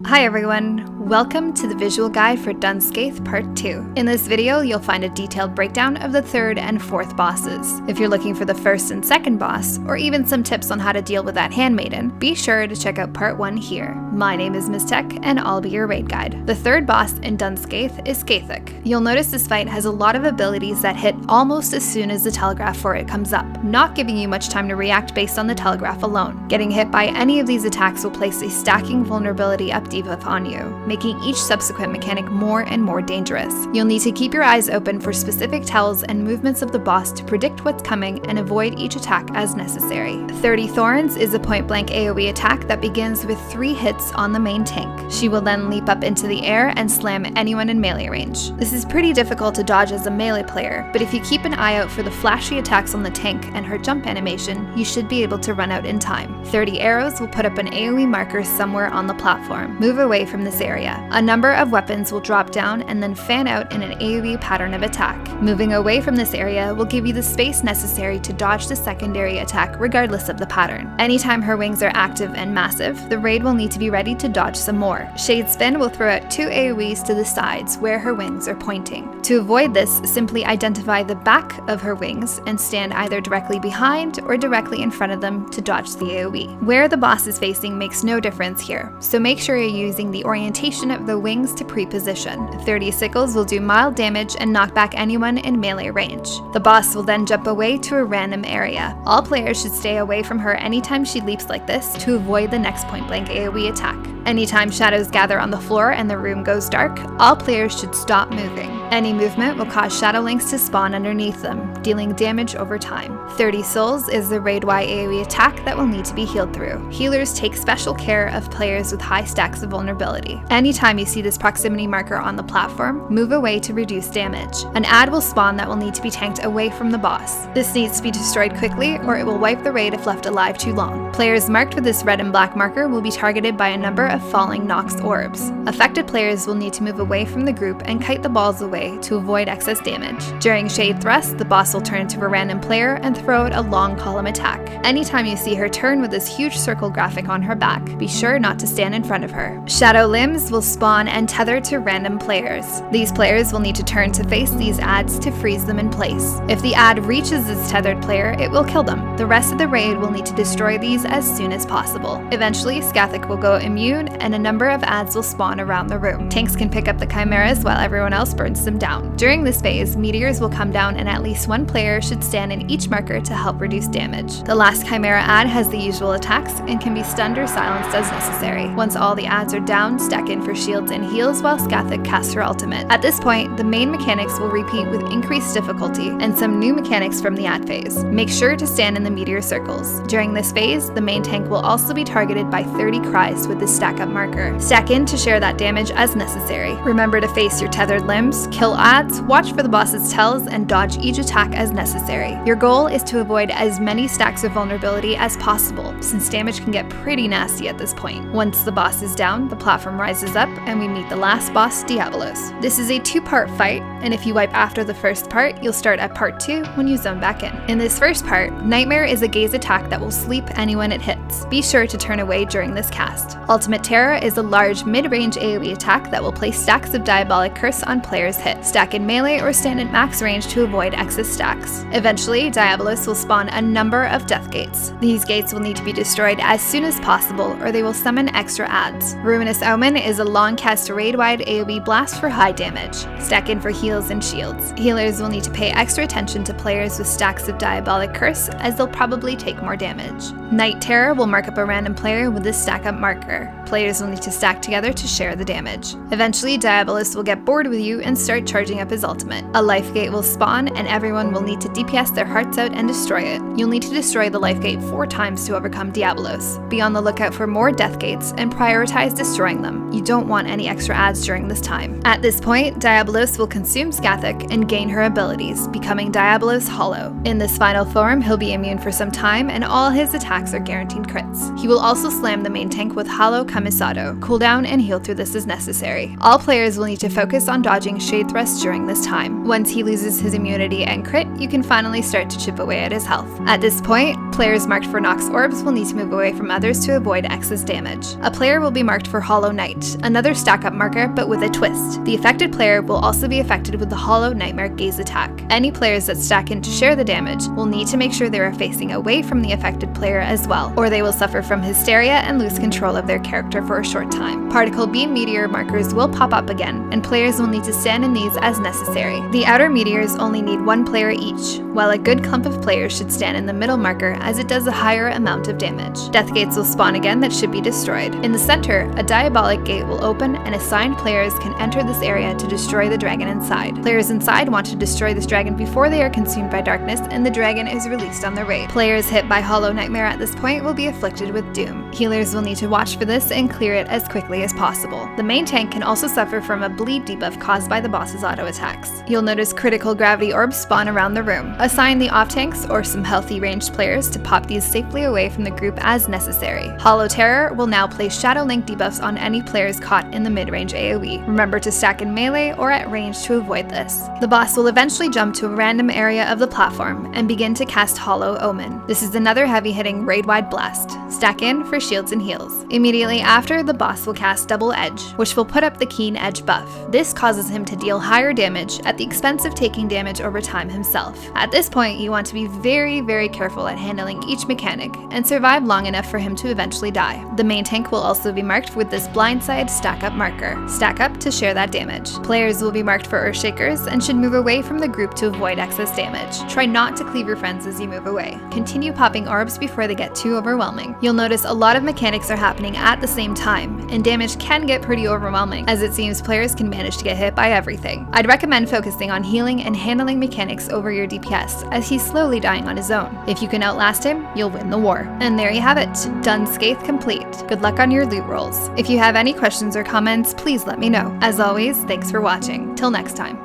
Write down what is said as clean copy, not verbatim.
Hi everyone, welcome to the visual guide for Dunscaith Part 2. In this video, you'll find a detailed breakdown of the third and fourth bosses. If you're looking for the first and second boss, or even some tips on how to deal with that handmaiden, be sure to check out Part 1 here. My name is Ms. Tech, and I'll be your raid guide. The third boss in Dunscaith is Scathach. You'll notice this fight has a lot of abilities that hit almost as soon as the telegraph for it comes up, not giving you much time to react based on the telegraph alone. Getting hit by any of these attacks will place a stacking vulnerability up debuff on you, making each subsequent mechanic more and more dangerous. You'll need to keep your eyes open for specific tells and movements of the boss to predict what's coming and avoid each attack as necessary. 30 Thorns is a point-blank AoE attack that begins with 3 hits on the main tank. She will then leap up into the air and slam anyone in melee range. This is pretty difficult to dodge as a melee player, but if you keep an eye out for the flashy attacks on the tank and her jump animation, you should be able to run out in time. 30 Arrows will put up an AoE marker somewhere on the platform. Move away from this area. A number of weapons will drop down and then fan out in an AoE pattern of attack. Moving away from this area will give you the space necessary to dodge the secondary attack regardless of the pattern. Anytime her wings are active and massive, the raid will need to be ready to dodge some more. Shade Spin will throw out 2 AoEs to the sides where her wings are pointing. To avoid this, simply identify the back of her wings and stand either directly behind or directly in front of them to dodge the AoE. Where the boss is facing makes no difference here, so make sure you're using the orientation of the wings to pre-position. 30 Sickles will do mild damage and knock back anyone in melee range. The boss will then jump away to a random area. All players should stay away from her anytime she leaps like this to avoid the next point-blank AoE attack. Anytime shadows gather on the floor and the room goes dark, all players should stop moving. Any movement will cause shadow links to spawn underneath them, dealing damage over time. 30 Souls is the raid-wide AoE attack that will need to be healed through. Healers take special care of players with high stacks of vulnerability. Anytime you see this proximity marker on the platform, move away to reduce damage. An ad will spawn that will need to be tanked away from the boss. This needs to be destroyed quickly or it will wipe the raid if left alive too long. Players marked with this red and black marker will be targeted by a number of falling Nox orbs. Affected players will need to move away from the group and kite the balls away to avoid excess damage. During Shade Thrust, the boss will turn to a random player and throw out a long column attack. Anytime you see her turn with this huge circle graphic on her back, be sure not to stand in front of her. Shadow Limbs will spawn and tether to random players. These players will need to turn to face these ads to freeze them in place. If the ad reaches this tethered player, it will kill them. The rest of the raid will need to destroy these as soon as possible. Eventually, Scathach will go immune and a number of ads will spawn around the room. Tanks can pick up the chimeras while everyone else burns them down. During this phase, meteors will come down and at least one player should stand in each marker to help reduce damage. The last chimera ad has the usual attacks and can be stunned or silenced as necessary. Once all the ads are down, stack in for shields and heals while Scathach casts her ultimate. At this point, the main mechanics will repeat with increased difficulty and some new mechanics from the ad phase. Make sure to stand in the meteor circles. During this phase, the main tank will also be targeted by 30 cries with the stack up marker. Stack in to share that damage as necessary. Remember to face your tethered limbs, kill ads, watch for the boss's tells, and dodge each attack as necessary. Your goal is to avoid as many stacks of vulnerability as possible, since damage can get pretty nasty at this point. Once the boss is down, the platform rises up and we meet the last boss, Diabolos. This is a 2-part fight, and if you wipe after the first part, you'll start at part 2 when you zone back in. In this first part, Nightmare is a gaze attack that will sleep anyone it hits. Be sure to turn away during this cast. Ultimate Terror is a large mid-range AoE attack that will place stacks of Diabolic Curse on players hit. Stack in melee or stand at max range to avoid excess stacks. Eventually, Diabolos will spawn a number of death gates. These gates will need to be destroyed as soon as possible or they will summon extra ads. Ruinous Omen is a long cast raid-wide AoE blast for high damage. Stack in for heals and shields. Healers will need to pay extra attention to players with stacks of Diabolic Curse as they'll probably take more damage. Night Terror will mark up a random player with this stack up marker. Players will need to stack together to share the damage. Eventually, Diabolos will get bored with you and start charging up his ultimate. A life gate will spawn and everyone will need to DPS their hearts out and destroy it. You'll need to destroy the life gate 4 times to overcome Diabolos. Be on the lookout for more death gates and prioritize destroying them. You don't want any extra ads during this time. At this point, Diabolos will consume Scathach and gain her abilities, becoming Diabolos Hollow. In this final form, he'll be immune for some time and all his attacks are guaranteed crits. He will also slam the main tank with Hollow Kamisado. Cooldown and heal through this as necessary. All players will need to focus on dodging Shade Thrust during this time. Once he loses his immunity and crit, you can finally start to chip away at his health. At this point, Players marked for Nox Orbs will need to move away from others to avoid excess damage. A player will be marked for Hollow Knight, another stack-up marker but with a twist. The affected player will also be affected with the Hollow Nightmare Gaze attack. Any players that stack in to share the damage will need to make sure they are facing away from the affected player as well, or they will suffer from hysteria and lose control of their character for a short time. Particle Beam Meteor markers will pop up again, and players will need to stand in these as necessary. The outer meteors only need one player each, while a good clump of players should stand in the middle marker as it does a higher amount of damage. Death gates will spawn again that should be destroyed. In the center, a diabolic gate will open and assigned players can enter this area to destroy the dragon inside. Players inside want to destroy this dragon before they are consumed by darkness and the dragon is released on their raid. Players hit by Hollow Nightmare at this point will be afflicted with doom. Healers will need to watch for this and clear it as quickly as possible. The main tank can also suffer from a bleed debuff caused by the boss's auto attacks. You'll notice critical gravity orbs spawn around the room. Assign the off tanks or some healthy ranged players to pop these safely away from the group as necessary. Hollow Terror will now place Shadow Link debuffs on any players caught in the mid-range AoE. Remember to stack in melee or at range to avoid this. The boss will eventually jump to a random area of the platform and begin to cast Hollow Omen. This is another heavy-hitting raid-wide blast. Stack in for shields and heals. Immediately after, the boss will cast Double Edge, which will put up the Keen Edge buff. This causes him to deal higher damage at the expense of taking damage over time himself. At this point, you want to be very careful at handling each mechanic and survive long enough for him to eventually die. The main tank will also be marked with this blindside stack-up marker. Stack up to share that damage. Players will be marked for Earthshakers and should move away from the group to avoid excess damage. Try not to cleave your friends as you move away. Continue popping orbs before they get too overwhelming. You'll notice a lot of mechanics are happening at the same time, and damage can get pretty overwhelming, as it seems players can manage to get hit by everything. I'd recommend focusing on healing and handling mechanics over your DPS, as he's slowly dying on his own. If you can outlast him, you'll win the war. And there you have it, Dun Scaith complete. Good luck on your loot rolls. If you have any questions or comments, please let me know. As always, thanks for watching. Till next time.